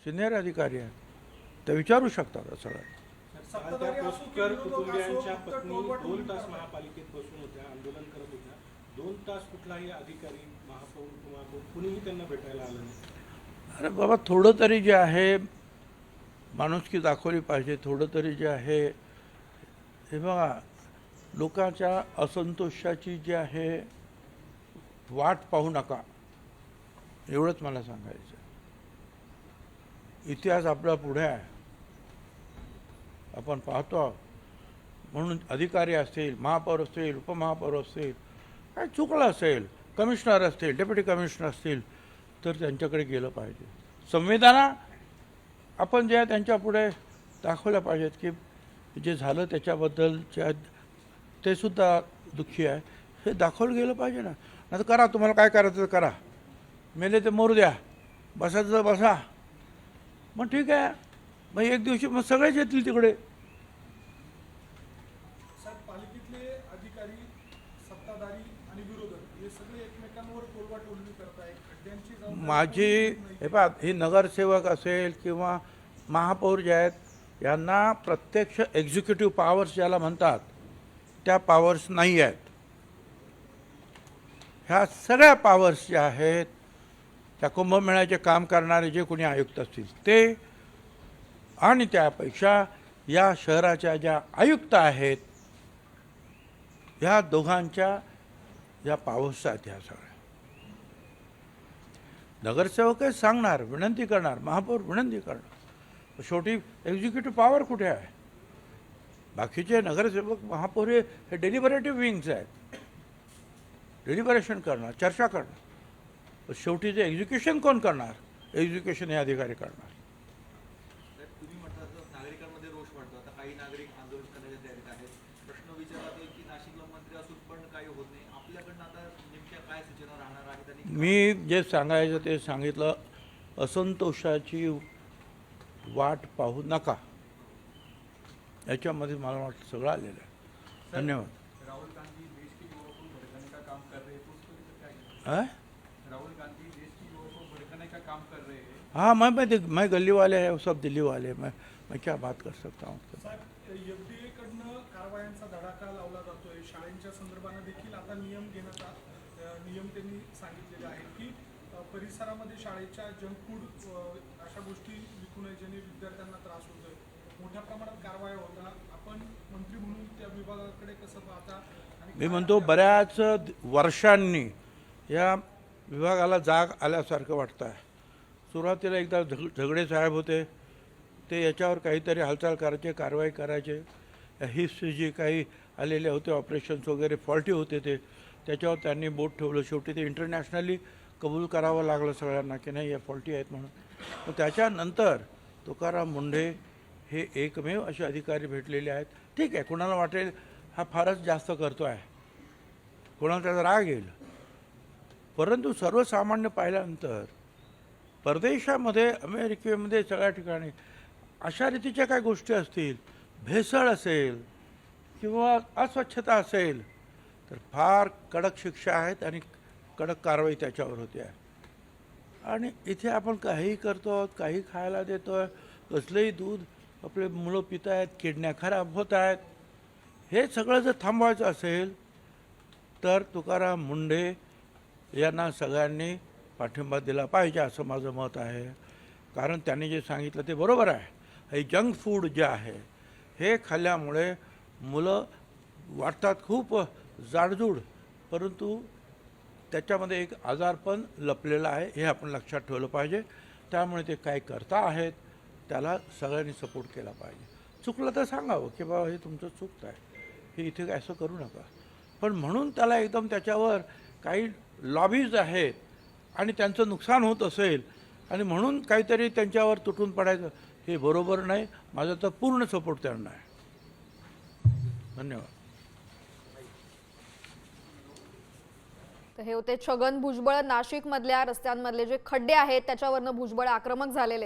Senior अधिकारी आहेत, ते विचारू शकतात असं. कुटुंबियांच्या पत्नी 2 तास महापालिकेत बसून होत्या, आंदोलन करत होत्या. 2 तास कुठलाही अधिकारी, महापौर, उपमहापौर कुणीही त्यांना भेटायला आलं नाही. अरे बाबा, थोडं तरी जे आहे माणुसकी दाखवली पाहिजे, थोडं तरी जे आहे. हे बघा, लोकांच्या असंतोषाची जी आहे वाट पाहू नका, एवढंच मला सांगायचं. इतिहास आपला पुढे आहे, आपण पाहतो आहोत. म्हणून अधिकारी असतील, महापौर असतील, उपमहापौर असतील, काय चुकलं असेल, कमिशनर असतील, डेप्युटी कमिशनर असतील, तर त्यांच्याकडे गेलं पाहिजे. संवेदना आपण जे आहे त्यांच्या पुढे दाखवल्या पाहिजेत की जे झालं त्याच्याबद्दलच्या ते सुद्धा दुःखी आहे, हे दाखवलं गेलं पाहिजे ना. आता करा, तुम्हाला काय करायचं तर करा, मेले ते मोरू द्या, बसायचं बसा. मग ठीक आहे, मग एक दिवशी मग सगळेच येतील तिकडे. साहेब, पालिकेतले अधिकारी, सत्ताधारी आणि विरोधक हे सगळे एकमेकांवर टोलवा टोलवी करत आहेत. खड्ड्यांची जबाबदारी माझी हे पहा, हे नगरसेवक असेल किंवा महापौर जे आहेत, यांना प्रत्यक्ष एक्झिक्युटिव्ह पॉवर्स ज्याला म्हणतात त्या पॉवर्स नाही आहेत. ह्या सगळ्या पॉवर्स ज्या आहेत, त्या कुंभमेळ्याचे काम करणारे जे कोणी आयुक्त असतील ते, आणि त्यापेक्षा या शहराच्या ज्या आयुक्त आहेत, ह्या दोघांच्या या पॉवर्स आहेत. ह्या सगळ्या नगरसेवकही सांगणार, विनंती करणार, महापौर विनंती करणार. शेवटी एक्झिक्युटिव्ह पॉवर कुठे आहे? बाकीचे नगरसेवक, महापौर हे डेलिबरेटिव्ह विंग्स आहेत, डेलिबरेशन करणार, चर्चा करणार. शेवटी जे एक्झिक्युशन कोण करणार? एक्झिक्युशन हे अधिकारी करणार. तुम्ही म्हटलं नागरिकांमध्ये रोष वाढतो, आता काही नागरिक आंदोलन करण्याच्या तयारीत आहेत. प्रश्न विचारतात की नाशिकला मंत्री असून पण काही होत नाही. आपल्याकडनं आता नेमक्या काय सूचना राहणार आहेत? आणि मी जे सांगायचं ते सांगितलं. असंतोषाची वाट पाहू नका, याच्यामध्ये मला वाटतं सगळं आलेलं आहे. धन्यवाद. राहुल गांधी देश के युवाओं को भड़काने का काम कर रहे हैं, तो उसको लेकर क्या हाँ राहुल गांधी देश के युवाओं को भड़काने का काम कर रहे हैं? हाँ, मैं गली वाले हैं, वो सब दिल्ली वाले हैं. मैं क्या बात कर सकता हूँ. साहेब, एफडीए कडनं कारवायांचा धडाका लावला जातोय. शाळेंच्या संदर्भानं देखील आता नियम घेण्याचा नियम त्यांनी सांगितलेले आहेत की परिसरामध्ये शाळेच्या जंक फूड अशा गोष्टी विकू नये, ज्याने विद्यार्थ्यांना त्रास होतोय. मोठ्या प्रमाणात कारवाया होता. आपण मंत्री म्हणून त्या विभागाकडे कसं पाहता? मी म्हणतो, बऱ्याच वर्षांनी या विभागाला जाग आल्यासारखं वाटतं आहे. सुरुवातीला एकदा झगडे साहेब होते, ते याच्यावर काहीतरी हालचाल करायचे, कारवाई करायचे. हिस्ट्री जी काही आलेले होते ऑपरेशन्स वगैरे फॉल्टी होते, त्याच्यावर त्यांनी बोट ठेवलं. शेवटी ते इंटरनॅशनली कबूल करावं लागलं सगळ्यांना की नाही, या फॉल्टी आहेत म्हणून. मग त्याच्यानंतर तुकाराम मुंढे हे एकमेव असे अधिकारी भेटलेले आहेत. ठीक आहे, कोणाला वाटेल हा फारच जास्त करतो आहे, कोणाला त्याचा राग येईल, परंतु सर्वसामान्य पाहिल्यानंतर परदेशामध्ये, अमेरिकेमध्ये, सगळ्या ठिकाणी अशा रीतीच्या काय गोष्टी असतील, भेसळ असेल किंवा अस्वच्छता असेल, तर फार कडक शिक्षा आहेत आणि कडक कारवाई त्याच्यावर होते आहे. आणि इथे आपण काहीही करतो, काही खायला देतो, कसलंही दूध आपले मुलं पित आहेत, किडण्या खराब होत आहेत. हे सगळं जर थांबवायचं असेल तर तुकाराम मुंढे यांना सगळ्यांनी पाठिंबा दिला पाहिजे, असं माझं मत आहे. कारण त्यांनी जे सांगितलं ते बरोबर आहे. हे जंक फूड जे आहे, हे खाल्ल्यामुळे मुलं वाटतात खूप जाडजूड, परंतु त्याच्यामध्ये एक आजारपण लपलेलं आहे, हे आपण लक्षात ठेवलं पाहिजे. त्यामुळे ते काय करता आहेत त्याला सगळ्यांनी सपोर्ट केला पाहिजे. चुकलं तर सांगावं की बाबा हे तुमचं चुकतं आहे, हे इथे असं करू नका. पण म्हणून त्याला एकदम त्याच्यावर काही लॉबीज आहेत आणि त्यांचं नुकसान होत असेल आणि म्हणून काहीतरी त्यांच्यावर तुटून पडायचं, हे बरोबर नाही. माझा तर पूर्ण सपोर्ट त्यांना आहे. धन्यवाद. तर हे होते छगन भुजबळ. नाशिकमधल्या रस्त्यांमधले जे खड्डे आहेत त्याच्यावरनं भुजबळ आक्रमक झालेले आहेत.